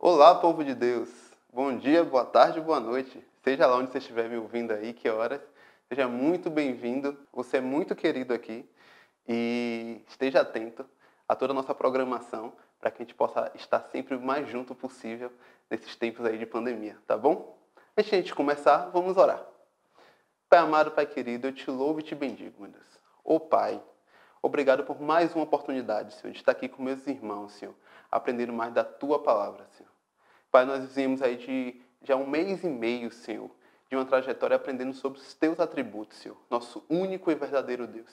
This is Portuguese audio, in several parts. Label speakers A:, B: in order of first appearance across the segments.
A: Olá, povo de Deus! Bom dia, boa tarde, boa noite. Seja lá onde você estiver me ouvindo aí, que horas. Seja muito bem-vindo. Você é muito querido aqui. E esteja atento a toda a nossa programação para que a gente possa estar sempre o mais junto possível nesses tempos aí de pandemia, tá bom? Antes de a gente começar, vamos orar. Pai amado, Pai querido, eu te louvo e te bendigo, meu Deus. Ô Pai, obrigado por mais uma oportunidade, Senhor, de estar aqui com meus irmãos, Senhor, aprendendo mais da Tua palavra, Senhor. Pai, nós viemos aí de já um mês e meio, Senhor, de uma trajetória aprendendo sobre os Teus atributos, Senhor, nosso único e verdadeiro Deus.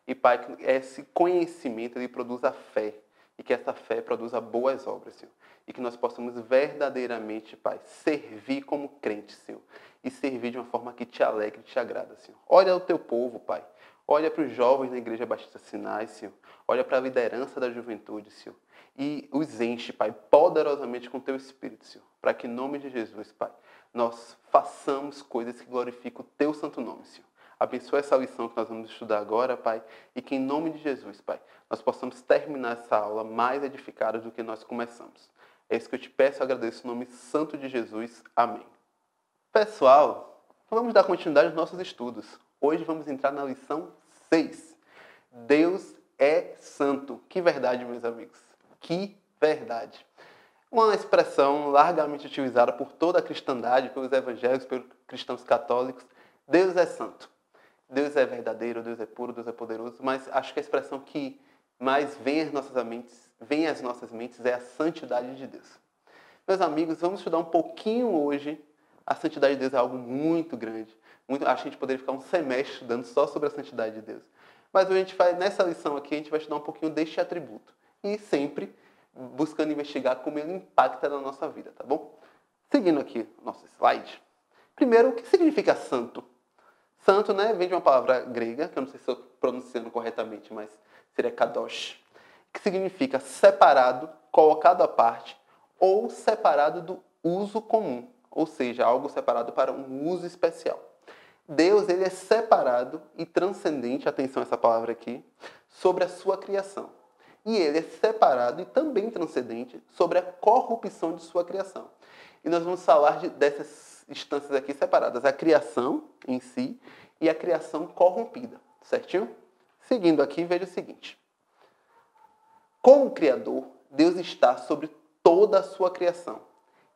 A: E, Pai, que esse conhecimento ele produza fé, e que essa fé produza boas obras, Senhor. E que nós possamos verdadeiramente, Pai, servir como crentes, Senhor. E servir de uma forma que te alegre e te agrada, Senhor. Olha o teu povo, Pai. Olha para os jovens da Igreja Batista Sinais, Senhor. Olha para a liderança da juventude, Senhor. E os enche, Pai, poderosamente com teu Espírito, Senhor. Para que, em nome de Jesus, Pai, nós façamos coisas que glorificam o teu santo nome, Senhor. Abençoa essa lição que nós vamos estudar agora, Pai, e que em nome de Jesus, Pai, nós possamos terminar essa aula mais edificados do que nós começamos. É isso que eu te peço e agradeço em nome santo de Jesus. Amém. Pessoal, vamos dar continuidade aos nossos estudos. Hoje vamos entrar na lição 6. Deus é santo. Que verdade, meus amigos. Que verdade. Uma expressão largamente utilizada por toda a cristandade, pelos evangélicos, pelos cristãos católicos. Deus é santo. Deus é verdadeiro, Deus é puro, Deus é poderoso, mas acho que a expressão que mais vem às nossas mentes é a santidade de Deus. Meus amigos, vamos estudar um pouquinho hoje. A santidade de Deus é algo muito grande. Acho que a gente poderia ficar um semestre estudando só sobre a santidade de Deus. Mas nessa lição aqui, a gente vai estudar um pouquinho deste atributo. E sempre buscando investigar como ele impacta na nossa vida, tá bom? Seguindo aqui o nosso slide. Primeiro, o que significa santo? Santo, né, vem de uma palavra grega, que eu não sei se estou pronunciando corretamente, mas seria kadosh, que significa separado, colocado à parte, ou separado do uso comum, ou seja, algo separado para um uso especial. Deus, ele é separado e transcendente, atenção a essa palavra aqui, sobre a sua criação. E ele é separado e também transcendente sobre a corrupção de sua criação. E nós vamos falar dessas instâncias aqui separadas, a criação em si e a criação corrompida, certinho? Seguindo aqui, veja o seguinte. Como Criador, Deus está sobre toda a sua criação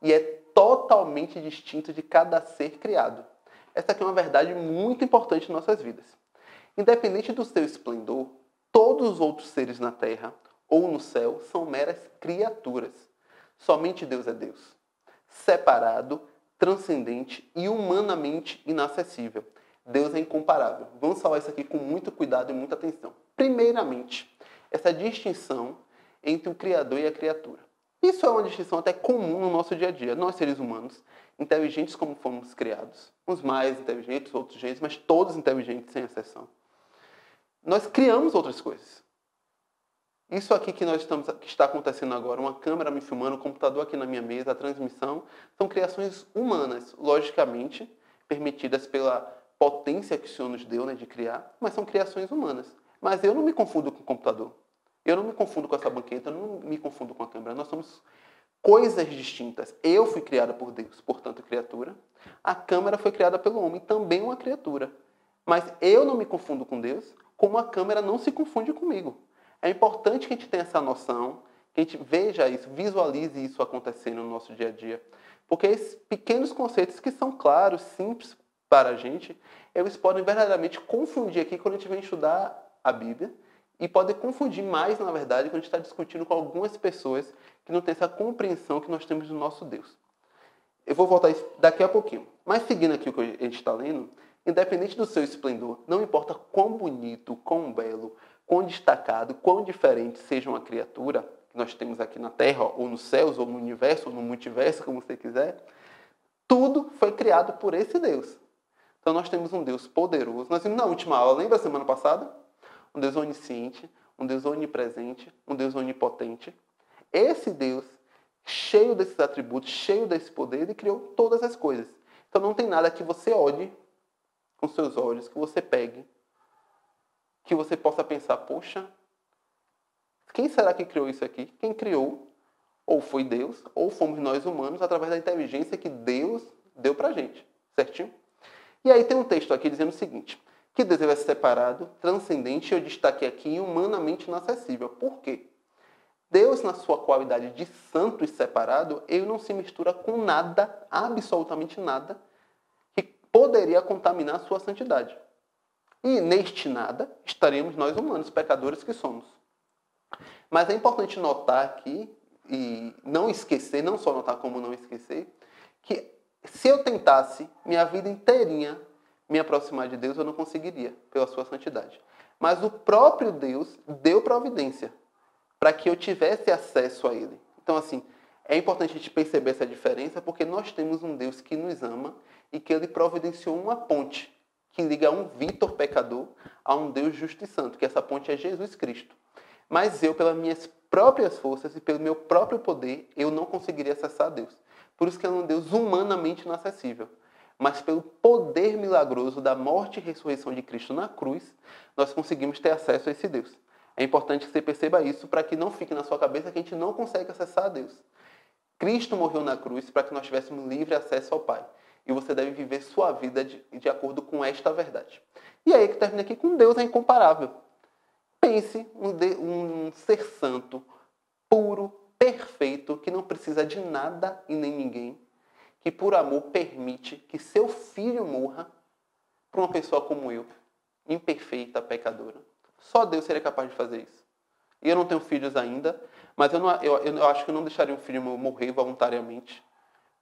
A: e é totalmente distinto de cada ser criado. Essa aqui é uma verdade muito importante em nossas vidas. Independente do seu esplendor, todos os outros seres na terra ou no céu são meras criaturas. Somente Deus é Deus, separado, transcendente e humanamente inacessível. Deus é incomparável. Vamos falar isso aqui com muito cuidado e muita atenção. Primeiramente, essa distinção entre o Criador e a criatura. Isso é uma distinção até comum no nosso dia a dia. Nós, seres humanos, inteligentes como fomos criados, uns mais inteligentes, outros gênios, mas todos inteligentes sem exceção. Nós criamos outras coisas. Isso aqui que está acontecendo agora, uma câmera me filmando, um computador aqui na minha mesa, a transmissão, são criações humanas, logicamente, permitidas pela potência que o Senhor nos deu, né, de criar, mas são criações humanas. Mas eu não me confundo com o computador. Eu não me confundo com essa banqueta, eu não me confundo com a câmera. Nós somos coisas distintas. Eu fui criada por Deus, portanto, criatura. A câmera foi criada pelo homem, também uma criatura. Mas eu não me confundo com Deus, como a câmera não se confunde comigo. É importante que a gente tenha essa noção, que a gente veja isso, visualize isso acontecendo no nosso dia a dia. Porque esses pequenos conceitos que são claros, simples para a gente, eles podem verdadeiramente confundir aqui quando a gente vem estudar a Bíblia e podem confundir mais, na verdade, quando a gente está discutindo com algumas pessoas que não têm essa compreensão que nós temos do nosso Deus. Eu vou voltar isso daqui a pouquinho. Mas seguindo aqui o que a gente está lendo, independente do seu esplendor, não importa quão bonito, quão belo, quão destacado, quão diferente seja uma criatura que nós temos aqui na Terra, ou nos céus, ou no universo, ou no multiverso, como você quiser, tudo foi criado por esse Deus. Então nós temos um Deus poderoso. Nós vimos na última aula, lembra a semana passada? Um Deus onisciente, um Deus onipresente, um Deus onipotente. Esse Deus, cheio desses atributos, cheio desse poder, ele criou todas as coisas. Então não tem nada que você olhe com seus olhos, que você pegue, que você possa pensar, poxa, quem será que criou isso aqui? Quem criou Ou foi Deus, ou fomos nós humanos, através da inteligência que Deus deu pra gente. Certinho? E aí tem um texto aqui dizendo o seguinte, que Deus é separado, transcendente, eu destaquei aqui, humanamente inacessível. Por quê? Deus, na sua qualidade de santo e separado, ele não se mistura com nada, absolutamente nada, que poderia contaminar a sua santidade. E neste nada estaremos nós humanos, pecadores que somos. Mas é importante notar aqui, e não esquecer, não só notar como não esquecer, que se eu tentasse minha vida inteirinha me aproximar de Deus, eu não conseguiria, pela sua santidade. Mas o próprio Deus deu providência para que eu tivesse acesso a Ele. Então, assim, é importante a gente perceber essa diferença, porque nós temos um Deus que nos ama e que Ele providenciou uma ponte que liga um Vítor pecador a um Deus justo e santo, que essa ponte é Jesus Cristo. Mas eu, pelas minhas próprias forças e pelo meu próprio poder, eu não conseguiria acessar a Deus. Por isso que ele é um Deus humanamente inacessível. Mas pelo poder milagroso da morte e ressurreição de Cristo na cruz, nós conseguimos ter acesso a esse Deus. É importante que você perceba isso para que não fique na sua cabeça que a gente não consegue acessar a Deus. Cristo morreu na cruz para que nós tivéssemos livre acesso ao Pai. E você deve viver sua vida de acordo com esta verdade. E aí que termina aqui com Deus é incomparável. Pense um ser santo, puro, perfeito, que não precisa de nada e nem ninguém, que por amor permite que seu filho morra por uma pessoa como eu, imperfeita, pecadora. Só Deus seria capaz de fazer isso. E eu não tenho filhos ainda, mas eu acho que eu não deixaria um filho meu morrer voluntariamente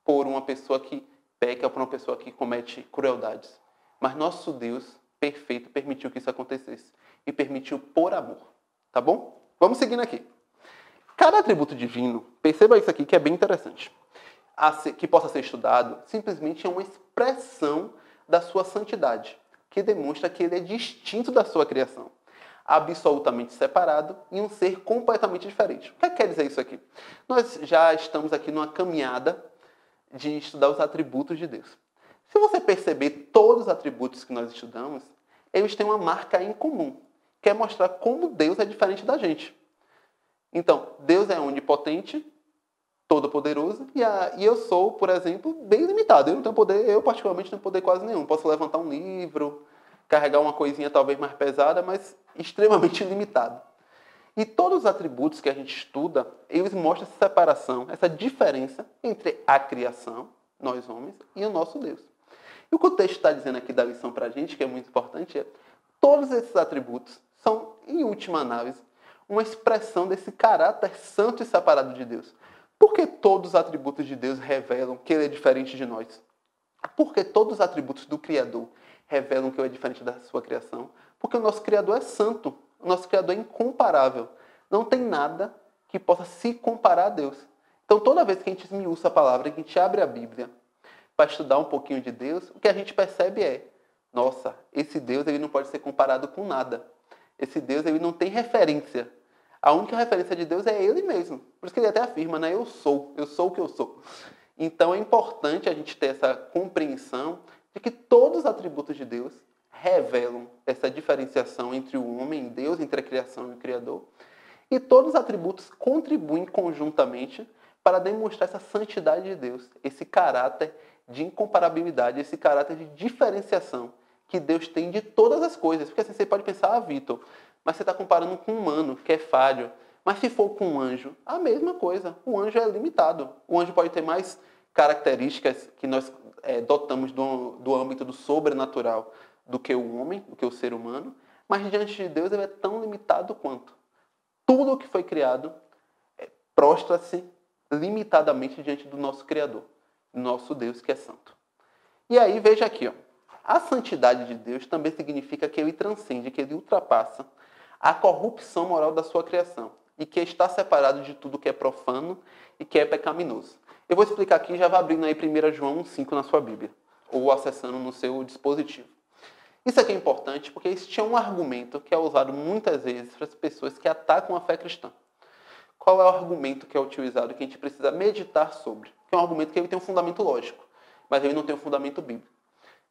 A: por uma pessoa que peca, por uma pessoa que comete crueldades. Mas nosso Deus perfeito permitiu que isso acontecesse. E permitiu por amor. Tá bom? Vamos seguindo aqui. Cada atributo divino, perceba isso aqui que é bem interessante, que possa ser estudado, simplesmente é uma expressão da sua santidade, que demonstra que ele é distinto da sua criação, absolutamente separado e um ser completamente diferente. O que quer dizer isso aqui? Nós já estamos aqui numa caminhada de estudar os atributos de Deus. Se você perceber todos os atributos que nós estudamos, eles têm uma marca em comum, que é mostrar como Deus é diferente da gente. Então, Deus é onipotente, todo-poderoso, e eu sou, por exemplo, bem limitado. Eu não tenho poder, eu particularmente não tenho poder quase nenhum. Posso levantar um livro, carregar uma coisinha talvez mais pesada, mas extremamente limitado. E todos os atributos que a gente estuda, eles mostram essa separação, essa diferença entre a criação, nós homens, e o nosso Deus. E o que o texto está dizendo aqui da lição para a gente, que é muito importante, é todos esses atributos são, em última análise, uma expressão desse caráter santo e separado de Deus. Por que todos os atributos de Deus revelam que Ele é diferente de nós? Por que todos os atributos do Criador revelam que Ele é diferente da sua criação? Porque o nosso Criador é santo, o nosso Criador é incomparável. Não tem nada que possa se comparar a Deus. Então, toda vez que a gente esmiuça a palavra, que a gente abre a Bíblia para estudar um pouquinho de Deus, o que a gente percebe é, nossa, esse Deus ele não pode ser comparado com nada. Esse Deus ele não tem referência. A única referência de Deus é Ele mesmo. Por isso que ele até afirma, né? Eu sou o que eu sou. Então é importante a gente ter essa compreensão de que todos os atributos de Deus revelam essa diferenciação entre o homem e Deus, entre a criação e o Criador. E todos os atributos contribuem conjuntamente para demonstrar essa santidade de Deus, esse caráter de incomparabilidade, esse caráter de diferenciação que Deus tem de todas as coisas. Porque assim, você pode pensar, Vitor, mas você está comparando com um humano, que é falho. Mas se for com um anjo, a mesma coisa. O anjo é limitado. O anjo pode ter mais características que nós dotamos do âmbito do sobrenatural do que o homem, do que o ser humano. Mas diante de Deus ele é tão limitado quanto. Tudo o que foi criado prostra-se limitadamente diante do nosso Criador, nosso Deus que é santo. E aí, veja aqui, ó. A santidade de Deus também significa que ele transcende, que ele ultrapassa a corrupção moral da sua criação e que está separado de tudo que é profano e que é pecaminoso. Eu vou explicar aqui, já vai abrindo aí 1 João 5 na sua Bíblia, ou acessando no seu dispositivo. Isso aqui é importante porque este é um argumento que é usado muitas vezes para as pessoas que atacam a fé cristã. Qual é o argumento que é utilizado que a gente precisa meditar sobre? Que é um argumento que ele tem um fundamento lógico, mas ele não tem um fundamento bíblico.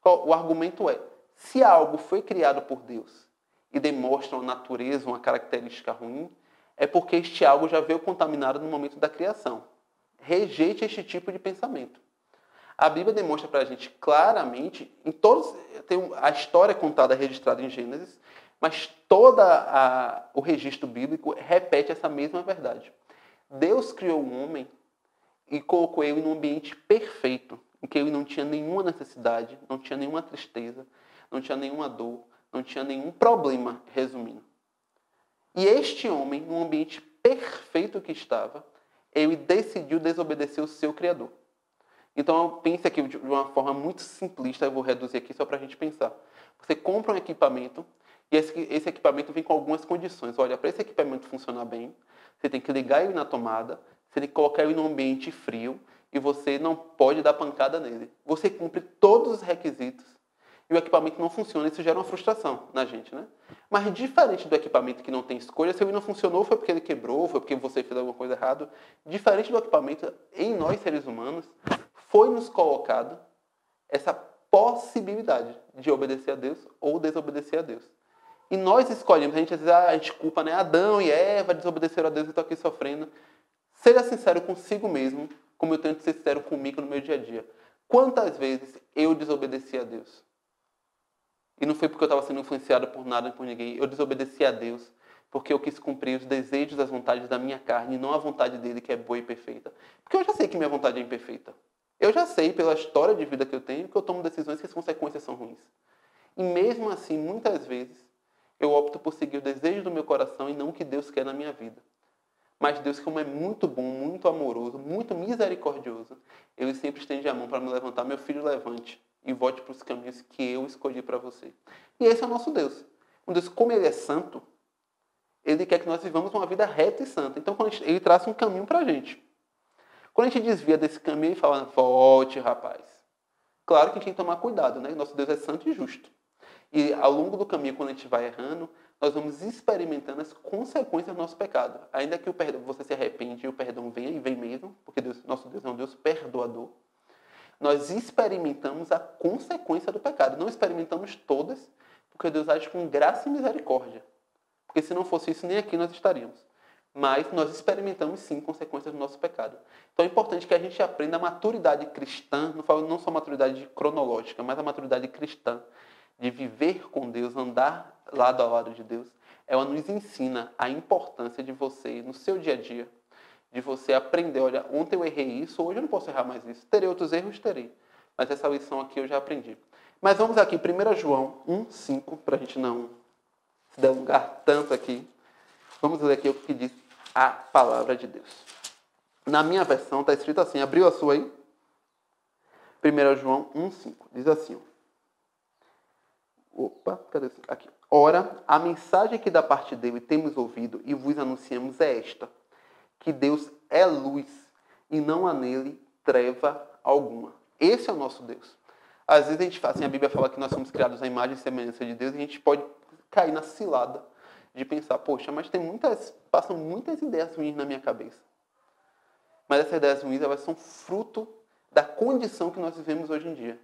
A: O argumento é, se algo foi criado por Deus e demonstra uma natureza, uma característica ruim, é porque este algo já veio contaminado no momento da criação. Rejeite este tipo de pensamento. A Bíblia demonstra para a gente claramente, a história contada, registrada em Gênesis, mas todo o registro bíblico repete essa mesma verdade. Deus criou o homem e colocou ele num ambiente perfeito, em que ele não tinha nenhuma necessidade, não tinha nenhuma tristeza, não tinha nenhuma dor, não tinha nenhum problema, resumindo. E este homem, num ambiente perfeito que estava, ele decidiu desobedecer o seu Criador. Então, pense aqui de uma forma muito simplista, eu vou reduzir aqui só para a gente pensar. Você compra um equipamento e esse equipamento vem com algumas condições. Olha, para esse equipamento funcionar bem, você tem que ligar ele na tomada, você tem que colocar ele num ambiente frio e você não pode dar pancada nele. Você cumpre todos os requisitos e o equipamento não funciona. Isso gera uma frustração na gente, né? Mas diferente do equipamento que não tem escolha, se ele não funcionou foi porque ele quebrou, foi porque você fez alguma coisa errada. Diferente do equipamento, em nós seres humanos, foi nos colocado essa possibilidade de obedecer a Deus ou desobedecer a Deus. E nós escolhemos, a gente culpa, né? Adão e Eva desobedeceram a Deus e estão aqui sofrendo. Seja sincero consigo mesmo, como eu tento ser sincero comigo no meu dia a dia. Quantas vezes eu desobedeci a Deus? E não foi porque eu estava sendo influenciado por nada nem por ninguém. Eu desobedeci a Deus porque eu quis cumprir os desejos, as vontades da minha carne, e não a vontade dele, que é boa e perfeita. Porque eu já sei que minha vontade é imperfeita. Eu já sei, pela história de vida que eu tenho, que eu tomo decisões que as consequências são ruins. E mesmo assim, muitas vezes, eu opto por seguir o desejo do meu coração e não o que Deus quer na minha vida. Mas Deus, como é muito bom, muito amoroso, muito misericordioso, Ele sempre estende a mão para me levantar. Meu filho, levante e volte para os caminhos que eu escolhi para você. E esse é o nosso Deus. Um Deus, como Ele é santo, Ele quer que nós vivamos uma vida reta e santa. Então, Ele traça um caminho para a gente. Quando a gente desvia desse caminho, Ele fala, volte, rapaz. Claro que a gente tem que tomar cuidado, né? Nosso Deus é santo e justo. E ao longo do caminho, quando a gente vai errando, nós vamos experimentando as consequências do nosso pecado. Ainda que você se arrepende e o perdão venha, e vem mesmo, porque nosso Deus é um Deus perdoador, nós experimentamos a consequência do pecado. Não experimentamos todas, porque Deus age com graça e misericórdia. Porque se não fosse isso, nem aqui nós estaríamos. Mas nós experimentamos sim consequências do nosso pecado. Então é importante que a gente aprenda a maturidade cristã, não falo não só a maturidade cronológica, mas a maturidade cristã, de viver com Deus, andar lado a lado de Deus. Ela nos ensina a importância de você, no seu dia a dia, de você aprender, olha, ontem eu errei isso, hoje eu não posso errar mais isso. Terei outros erros? Terei. Mas essa lição aqui eu já aprendi. Mas vamos aqui, 1 João 1,5, para a gente não se delongar tanto aqui. Vamos ler aqui o que diz a palavra de Deus. Na minha versão está escrito assim, abriu a sua aí? 1 João 1,5, diz assim, cadê isso? Aqui. Ora, a mensagem que da parte dele temos ouvido e vos anunciamos é esta, que Deus é luz e não há nele treva alguma. Esse é o nosso Deus. Às vezes a gente fala assim, a Bíblia fala que nós somos criados à imagem e semelhança de Deus, e a gente pode cair na cilada de pensar, poxa, mas passam muitas ideias ruins na minha cabeça. Mas essas ideias ruins, elas são fruto da condição que nós vivemos hoje em dia.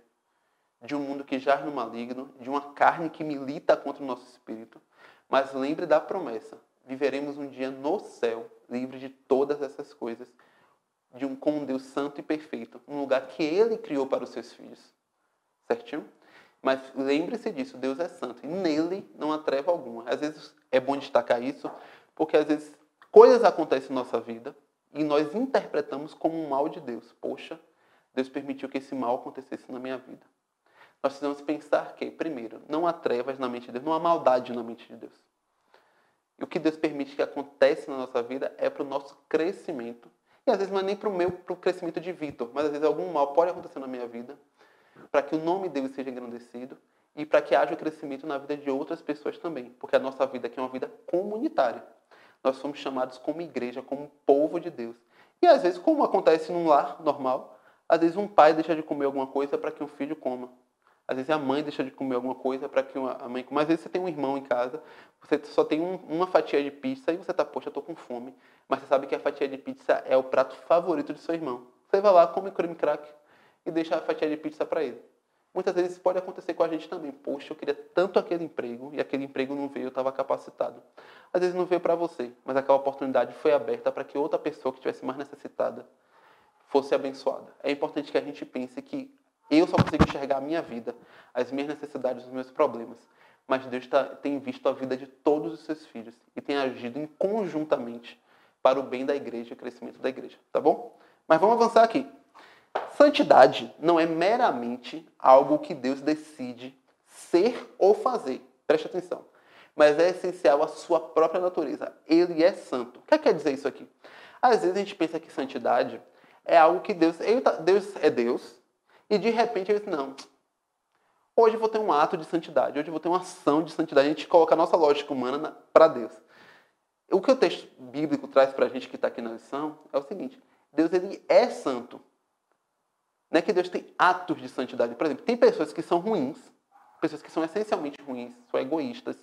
A: De um mundo que jaz no maligno, de uma carne que milita contra o nosso espírito. Mas lembre da promessa, viveremos um dia no céu, livre de todas essas coisas, com um Deus santo e perfeito, um lugar que Ele criou para os seus filhos. Certinho? Mas lembre-se disso, Deus é santo e nele não há treva alguma. Às vezes é bom destacar isso, porque às vezes coisas acontecem na nossa vida e nós interpretamos como um mal de Deus. Poxa, Deus permitiu que esse mal acontecesse na minha vida. Nós precisamos pensar que, primeiro, não há trevas na mente de Deus, não há maldade na mente de Deus. E o que Deus permite que aconteça na nossa vida é para o nosso crescimento. E às vezes não é nem para o crescimento de Vitor, mas às vezes algum mal pode acontecer na minha vida, para que o nome dele seja engrandecido e para que haja o crescimento na vida de outras pessoas também. Porque a nossa vida aqui é uma vida comunitária. Nós somos chamados como igreja, como povo de Deus. E às vezes, como acontece num lar normal, às vezes um pai deixa de comer alguma coisa para que um filho coma. Às vezes a mãe deixa de comer alguma coisa para que a mãe coma. Às vezes você tem um irmão em casa, você só tem uma fatia de pizza e você está, poxa, eu estou com fome. Mas você sabe que a fatia de pizza é o prato favorito de seu irmão. Você vai lá, come creme crack e deixa a fatia de pizza para ele. Muitas vezes pode acontecer com a gente também. Poxa, eu queria tanto aquele emprego e aquele emprego não veio, eu estava capacitado. Às vezes não veio para você, mas aquela oportunidade foi aberta para que outra pessoa que estivesse mais necessitada fosse abençoada. É importante que a gente pense que eu só consigo enxergar a minha vida, as minhas necessidades, os meus problemas. Mas Deus tem visto a vida de todos os seus filhos e tem agido conjuntamente para o bem da igreja e o crescimento da igreja. Tá bom? Mas vamos avançar aqui. Santidade não é meramente algo que Deus decide ser ou fazer. Preste atenção. Mas é essencial à sua própria natureza. Ele é santo. O que quer dizer isso aqui? Às vezes a gente pensa que santidade é algo que Deus é Deus, e de repente ele diz, não, hoje eu vou ter um ato de santidade, hoje eu vou ter uma ação de santidade. A gente coloca a nossa lógica humana para Deus. O que o texto bíblico traz para a gente que está aqui na lição é o seguinte, Deus ele é santo. Não é que Deus tem atos de santidade. Por exemplo, tem pessoas que são ruins, pessoas que são essencialmente ruins, são egoístas,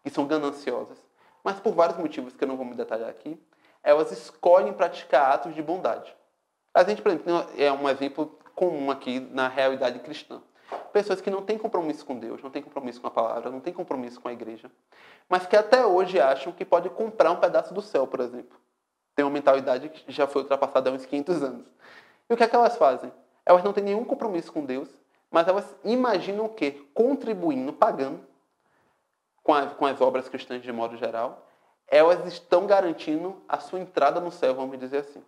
A: que são gananciosas, mas por vários motivos que eu não vou me detalhar aqui, elas escolhem praticar atos de bondade. A gente, por exemplo, é um exemplo comum aqui na realidade cristã. Pessoas que não têm compromisso com Deus, não têm compromisso com a palavra, não têm compromisso com a igreja, mas que até hoje acham que pode comprar um pedaço do céu, por exemplo. Tem uma mentalidade que já foi ultrapassada há uns 500 anos. E o que é que elas fazem? Elas não têm nenhum compromisso com Deus, mas elas imaginam que, contribuindo, pagando, com as obras cristãs de modo geral, elas estão garantindo a sua entrada no céu, vamos dizer assim.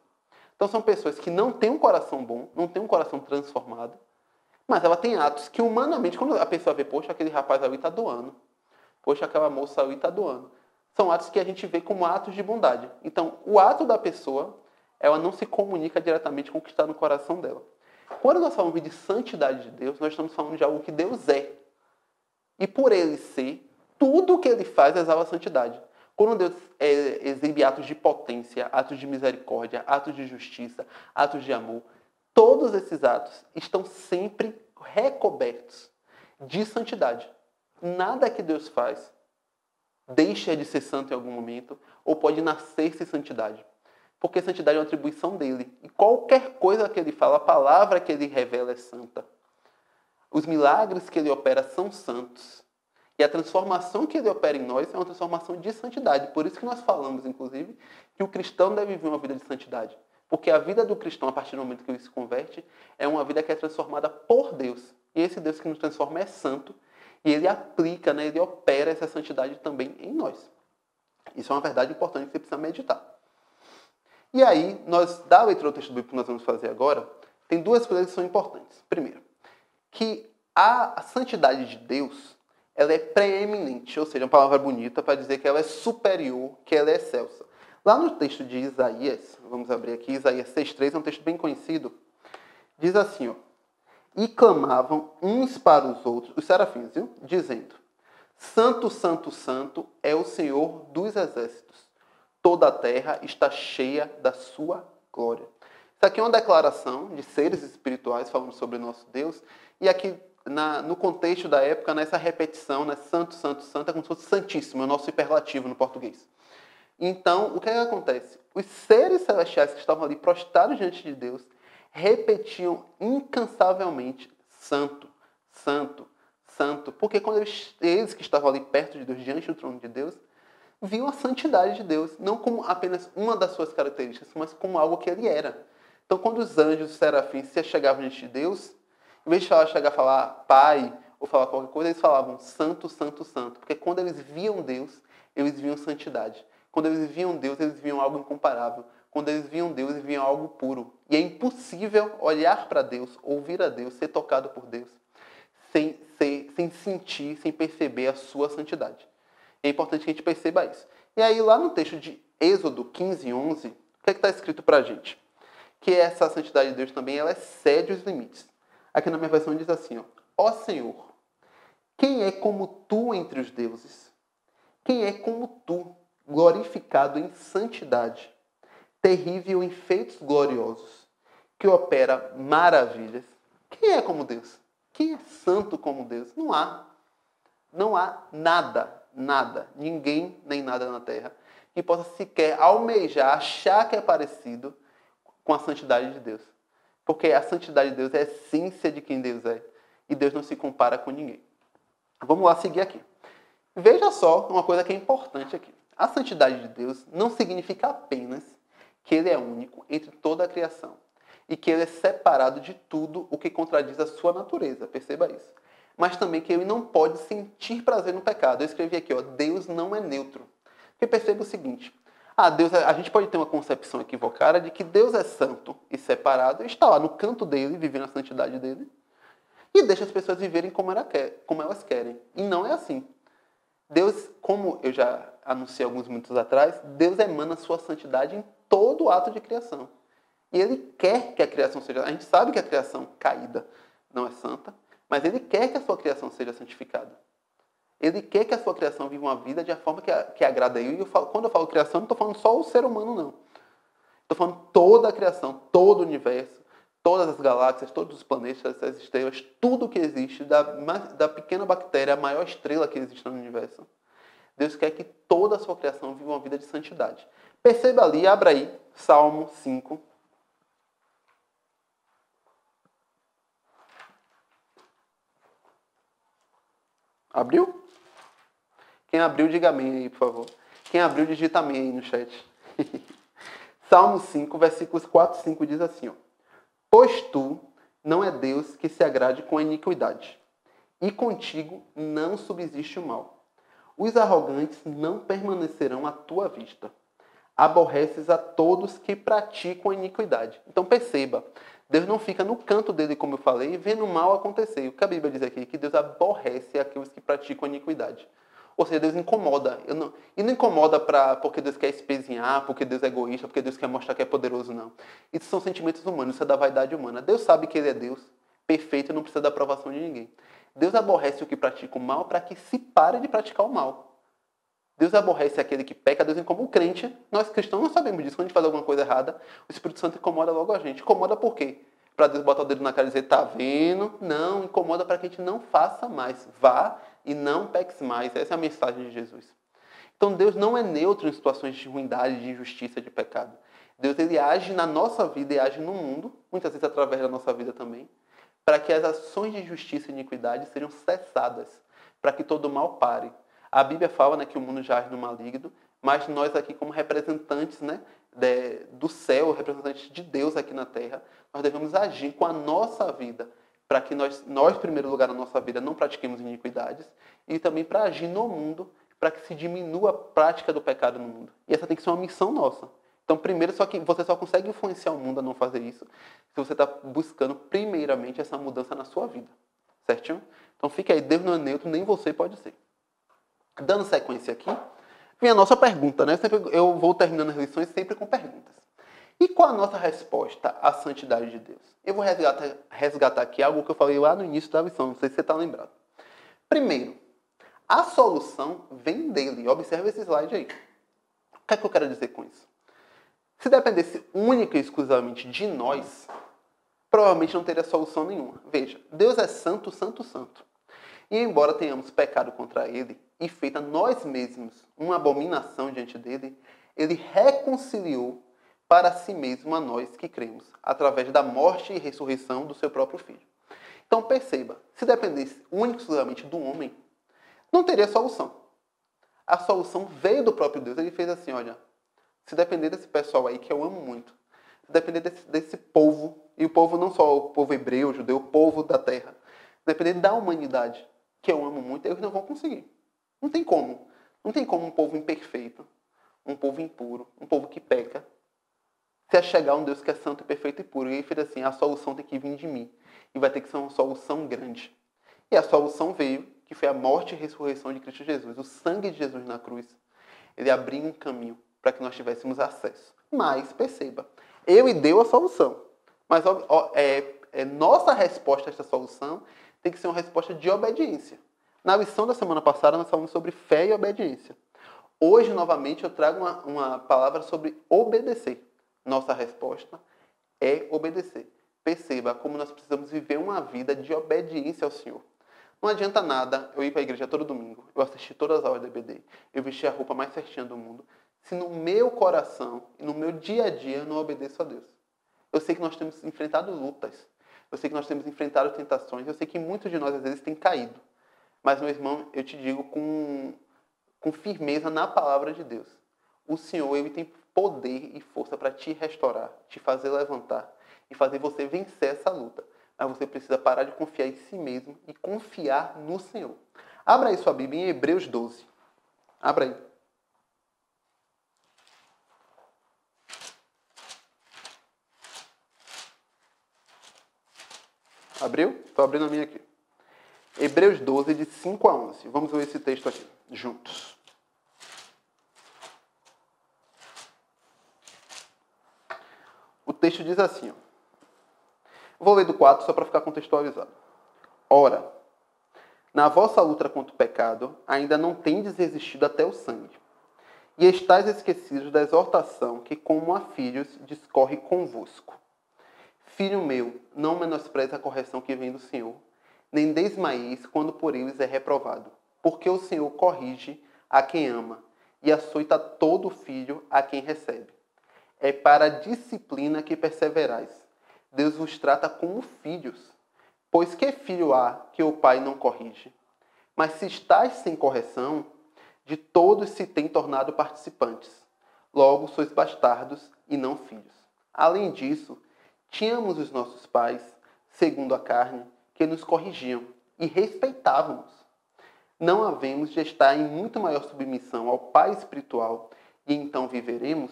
A: Então são pessoas que não têm um coração bom, não têm um coração transformado, mas ela tem atos que humanamente, quando a pessoa vê, poxa, aquele rapaz ali está doando, poxa, aquela moça ali está doando, são atos que a gente vê como atos de bondade. Então, o ato da pessoa, ela não se comunica diretamente com o que está no coração dela. Quando nós falamos de santidade de Deus, nós estamos falando de algo que Deus é. E por Ele ser, tudo o que Ele faz exala a santidade. Quando Deus exibe atos de potência, atos de misericórdia, atos de justiça, atos de amor, todos esses atos estão sempre recobertos de santidade. Nada que Deus faz deixa de ser santo em algum momento ou pode nascer sem santidade. Porque santidade é uma atribuição dele. E qualquer coisa que ele fala, a palavra que ele revela é santa. Os milagres que ele opera são santos. E a transformação que ele opera em nós é uma transformação de santidade. Por isso que nós falamos, inclusive, que o cristão deve viver uma vida de santidade. Porque a vida do cristão, a partir do momento que ele se converte, é uma vida que é transformada por Deus. E esse Deus que nos transforma é santo. E ele aplica, ele opera essa santidade também em nós. Isso é uma verdade importante que você precisa meditar. E aí, da leitura do texto bíblico que nós vamos fazer agora, tem duas coisas que são importantes. Primeiro, que a santidade de Deus, ela é preeminente, ou seja, uma palavra bonita para dizer que ela é superior, que ela é excelsa. Lá no texto de Isaías, vamos abrir aqui, Isaías 6,3, é um texto bem conhecido, diz assim, e clamavam uns para os outros, os serafins, dizendo, Santo, Santo, Santo é o Senhor dos exércitos. Toda a terra está cheia da sua glória. Isso aqui é uma declaração de seres espirituais falando sobre o nosso Deus. E aqui, no contexto da época, nessa repetição, Santo, Santo, Santo, é como se fosse Santíssimo, é o nosso superlativo no português. Então, o que acontece? Os seres celestiais que estavam ali prostrados diante de Deus repetiam incansavelmente Santo, Santo, Santo. Porque quando eles que estavam ali perto de Deus, diante do trono de Deus, viam a santidade de Deus, não como apenas uma das suas características, mas como algo que ele era. Então, quando os anjos, os serafins, se chegavam diante de Deus, em vez de chegar a falar Pai ou falar qualquer coisa, eles falavam Santo, Santo, Santo. Porque quando eles viam Deus, eles viam santidade. Quando eles viam Deus, eles viam algo incomparável. Quando eles viam Deus, eles viam algo puro. E é impossível olhar para Deus, ouvir a Deus, ser tocado por Deus, sem sentir, sem perceber a sua santidade. É importante que a gente perceba isso. E aí, lá no texto de Êxodo 15:11, o que está escrito para a gente? Que essa santidade de Deus também ela excede os limites. Aqui na minha versão diz assim, ó Senhor, quem é como tu entre os deuses? Quem é como tu, glorificado em santidade, terrível em feitos gloriosos, que opera maravilhas? Quem é como Deus? Quem é santo como Deus? Não há. Não há nada. Nada, ninguém nem nada na terra que possa sequer almejar, achar que é parecido com a santidade de Deus. Porque a santidade de Deus é a essência de quem Deus é. E Deus não se compara com ninguém. Vamos lá seguir aqui. Veja só uma coisa que é importante aqui. A santidade de Deus não significa apenas que Ele é único entre toda a criação e que Ele é separado de tudo o que contradiz a sua natureza. Perceba isso. Mas também que Ele não pode sentir prazer no pecado. Eu escrevi aqui, Deus não é neutro. Porque perceba o seguinte, a gente pode ter uma concepção equivocada de que Deus é santo e separado, e está lá no canto dele, vivendo a santidade dele, e deixa as pessoas viverem como elas querem. E não é assim. Deus, como eu já anunciei alguns minutos atrás, Deus emana a sua santidade em todo o ato de criação. E Ele quer que a criação seja... A gente sabe que a criação caída não é santa, mas Ele quer que a sua criação seja santificada. Ele quer que a sua criação viva uma vida de uma forma que agrada a Ele. E quando eu falo criação, não estou falando só o ser humano, não. Estou falando toda a criação, todo o universo, todas as galáxias, todos os planetas, as estrelas, tudo que existe, da pequena bactéria à maior estrela que existe no universo. Deus quer que toda a sua criação viva uma vida de santidade. Perceba ali, abra aí, Salmo 5. Abriu? Quem abriu, diga amém aí, por favor. Quem abriu, digita amém aí no chat. Salmo 5, versículos 4 e 5 diz assim, Pois tu não é Deus que se agrade com a iniquidade, e contigo não subsiste o mal. Os arrogantes não permanecerão à tua vista. Aborreces a todos que praticam a iniquidade. Então perceba, Deus não fica no canto dele, como eu falei, vendo o mal acontecer. O que a Bíblia diz aqui é que Deus aborrece aqueles que praticam a iniquidade. Ou seja, Deus incomoda. E não incomoda porque Deus quer espezinhar, porque Deus é egoísta, porque Deus quer mostrar que é poderoso, não. Isso são sentimentos humanos, isso é da vaidade humana. Deus sabe que Ele é Deus, perfeito e não precisa da aprovação de ninguém. Deus aborrece o que pratica o mal para que se pare de praticar o mal. Deus aborrece aquele que peca, Deus incomoda o crente. Nós cristãos não sabemos disso. Quando a gente faz alguma coisa errada, o Espírito Santo incomoda logo a gente. Incomoda por quê? Para Deus botar o dedo na cara e dizer, tá vendo? Não, incomoda para que a gente não faça mais. Vá e não peques mais. Essa é a mensagem de Jesus. Então Deus não é neutro em situações de ruindade, de injustiça, de pecado. Deus ele age na nossa vida e age no mundo, muitas vezes através da nossa vida também, para que as ações de injustiça e iniquidade sejam cessadas, para que todo o mal pare. A Bíblia fala, né, que o mundo jaz no maligno, mas nós aqui como representantes, né, do céu, representantes de Deus aqui na terra, nós devemos agir com a nossa vida para que nós, em primeiro lugar, na nossa vida, não pratiquemos iniquidades e também para agir no mundo para que se diminua a prática do pecado no mundo. E essa tem que ser uma missão nossa. Então, primeiro, você só consegue influenciar o mundo a não fazer isso se você está buscando, primeiramente, essa mudança na sua vida. Certinho? Então, fica aí. Deus não é neutro, nem você pode ser. Dando sequência aqui, vem a nossa pergunta, né? Eu vou terminando as lições sempre com perguntas. E qual a nossa resposta à santidade de Deus? Eu vou resgatar aqui algo que eu falei lá no início da lição, não sei se você está lembrado. Primeiro, a solução vem dele. Observe esse slide aí. O que é que eu quero dizer com isso? Se dependesse única e exclusivamente de nós, provavelmente não teria solução nenhuma. Veja, Deus é santo, santo, santo. E embora tenhamos pecado contra Ele e feito a nós mesmos uma abominação diante dele, Ele reconciliou para si mesmo a nós que cremos, através da morte e ressurreição do seu próprio Filho. Então perceba, se dependesse única e exclusivamente do homem, não teria solução. A solução veio do próprio Deus. Ele fez assim, olha, se depender desse pessoal aí que eu amo muito, se depender desse povo, e o povo não só o povo hebreu, o judeu, o povo da terra, depender da humanidade, que eu amo muito, eles não vão conseguir. Não tem como. Não tem como um povo imperfeito, um povo impuro, um povo que peca, se achegar a um Deus que é santo, perfeito e puro. E ele fez assim, a solução tem que vir de mim. E vai ter que ser uma solução grande. E a solução veio, que foi a morte e ressurreição de Cristo Jesus. O sangue de Jesus na cruz, ele abriu um caminho para que nós tivéssemos acesso. Mas, perceba, ele deu a solução. Mas nossa resposta a essa solução tem que ser uma resposta de obediência. Na lição da semana passada, nós falamos sobre fé e obediência. Hoje, novamente, eu trago uma palavra sobre obedecer. Nossa resposta é obedecer. Perceba como nós precisamos viver uma vida de obediência ao Senhor. Não adianta nada eu ir para a igreja todo domingo, eu assistir todas as aulas da EBD, eu vestir a roupa mais certinha do mundo, se no meu coração e no meu dia a dia eu não obedeço a Deus. Eu sei que nós temos enfrentado lutas. Eu sei que nós temos enfrentado tentações. Eu sei que muitos de nós, às vezes, têm caído. Mas, meu irmão, eu te digo com firmeza na palavra de Deus. O Senhor, Ele tem poder e força para te restaurar, te fazer levantar e fazer você vencer essa luta. Mas você precisa parar de confiar em si mesmo e confiar no Senhor. Abra aí sua Bíblia em Hebreus 12. Abra aí. Abriu? Estou abrindo a minha aqui. Hebreus 12, de 5 a 11. Vamos ler esse texto aqui, juntos. O texto diz assim, ó. Vou ler do 4 só para ficar contextualizado. Ora, na vossa luta contra o pecado, ainda não tendes resistido até o sangue. E estáis esquecidos da exortação que, como a filhos, discorre convosco. Filho meu, não menospreze a correção que vem do Senhor, nem desmaieis quando por eles é reprovado. Porque o Senhor corrige a quem ama, e açoita todo filho a quem recebe. É para a disciplina que perseverais. Deus vos trata como filhos. Pois que filho há que o pai não corrige? Mas se estáis sem correção, de todos se tem tornado participantes. Logo sois bastardos e não filhos. Além disso, tínhamos os nossos pais, segundo a carne, que nos corrigiam e respeitávamos. Não havemos de estar em muito maior submissão ao Pai espiritual e então viveremos?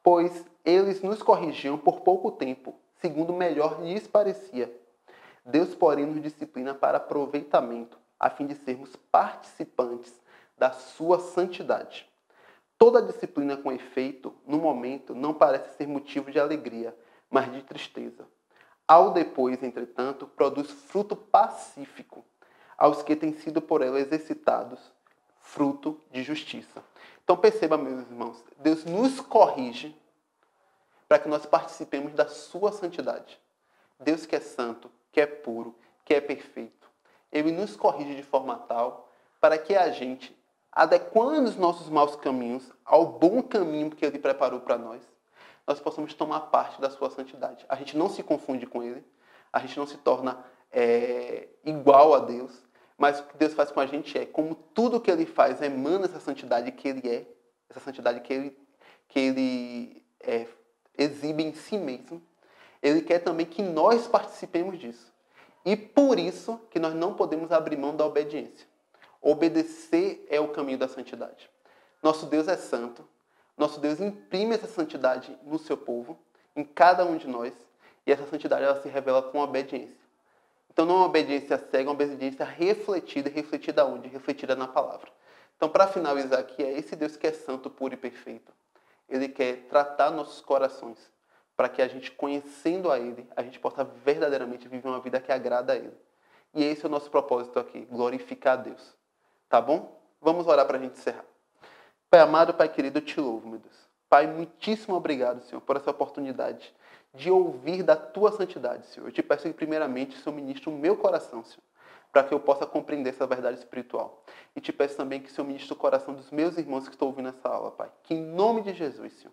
A: Pois eles nos corrigiam por pouco tempo, segundo melhor lhes parecia. Deus, porém, nos disciplina para aproveitamento, a fim de sermos participantes da sua santidade. Toda disciplina com efeito, no momento, não parece ser motivo de alegria, mas de tristeza. Ao depois, entretanto, produz fruto pacífico, aos que têm sido por ela exercitados, fruto de justiça. Então perceba, meus irmãos, Deus nos corrige para que nós participemos da sua santidade. Deus que é santo, que é puro, que é perfeito. Ele nos corrige de forma tal para que a gente, adequando os nossos maus caminhos ao bom caminho que Ele preparou para nós possamos tomar parte da sua santidade. A gente não se confunde com Ele, a gente não se torna igual a Deus, mas o que Deus faz com a gente como tudo que Ele faz emana essa santidade que Ele é, essa santidade que Ele exibe em si mesmo. Ele quer também que nós participemos disso. E por isso que nós não podemos abrir mão da obediência. Obedecer é o caminho da santidade. Nosso Deus é santo. Nosso Deus imprime essa santidade no seu povo, em cada um de nós. E essa santidade ela se revela com obediência. Então não é uma obediência cega, é uma obediência refletida. E refletida onde? Refletida na palavra. Então, para finalizar aqui, é esse Deus que é santo, puro e perfeito. Ele quer tratar nossos corações, para que a gente, conhecendo a Ele, a gente possa verdadeiramente viver uma vida que agrada a Ele. E esse é o nosso propósito aqui, glorificar a Deus. Tá bom? Vamos orar para a gente encerrar. Pai amado, Pai querido, eu te louvo, meu Deus. Pai, muitíssimo obrigado, Senhor, por essa oportunidade de ouvir da Tua santidade, Senhor. Eu te peço que, primeiramente, o Senhor ministre o meu coração, Senhor, para que eu possa compreender essa verdade espiritual. E te peço também que o Senhor ministre o coração dos meus irmãos que estão ouvindo essa aula, Pai. Que em nome de Jesus, Senhor,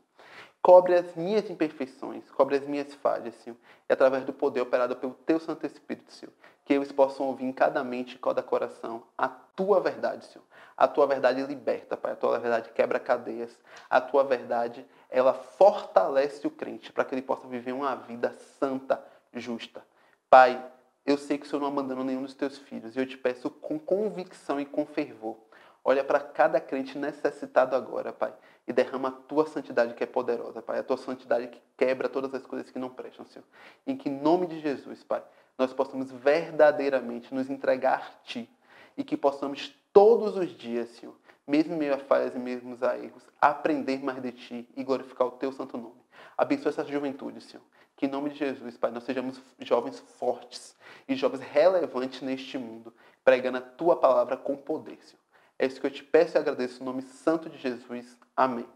A: cobre as minhas imperfeições, cobre as minhas falhas, Senhor, e através do poder operado pelo Teu Santo Espírito, Senhor, que eles possam ouvir em cada mente, em cada coração, a Tua verdade, Senhor. A Tua verdade liberta, Pai, a Tua verdade quebra cadeias, a Tua verdade, ela fortalece o crente para que ele possa viver uma vida santa, justa. Pai, eu sei que o Senhor não abandonou nenhum dos Teus filhos, e eu te peço com convicção e com fervor. Olha para cada crente necessitado agora, Pai, e derrama a Tua santidade que é poderosa, Pai. A Tua santidade que quebra todas as coisas que não prestam, Senhor. Em que, em nome de Jesus, Pai, nós possamos verdadeiramente nos entregar a Ti. E que possamos todos os dias, Senhor, mesmo em meio a falhas e mesmo a erros, aprender mais de Ti e glorificar o Teu santo nome. Abençoa essa juventude, Senhor. Que em nome de Jesus, Pai, nós sejamos jovens fortes e jovens relevantes neste mundo, pregando a Tua palavra com poder, Senhor. É isso que eu te peço e agradeço no nome santo de Jesus. Amém.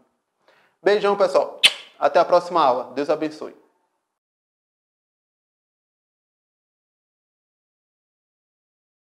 A: Beijão, pessoal. Até a próxima aula. Deus abençoe.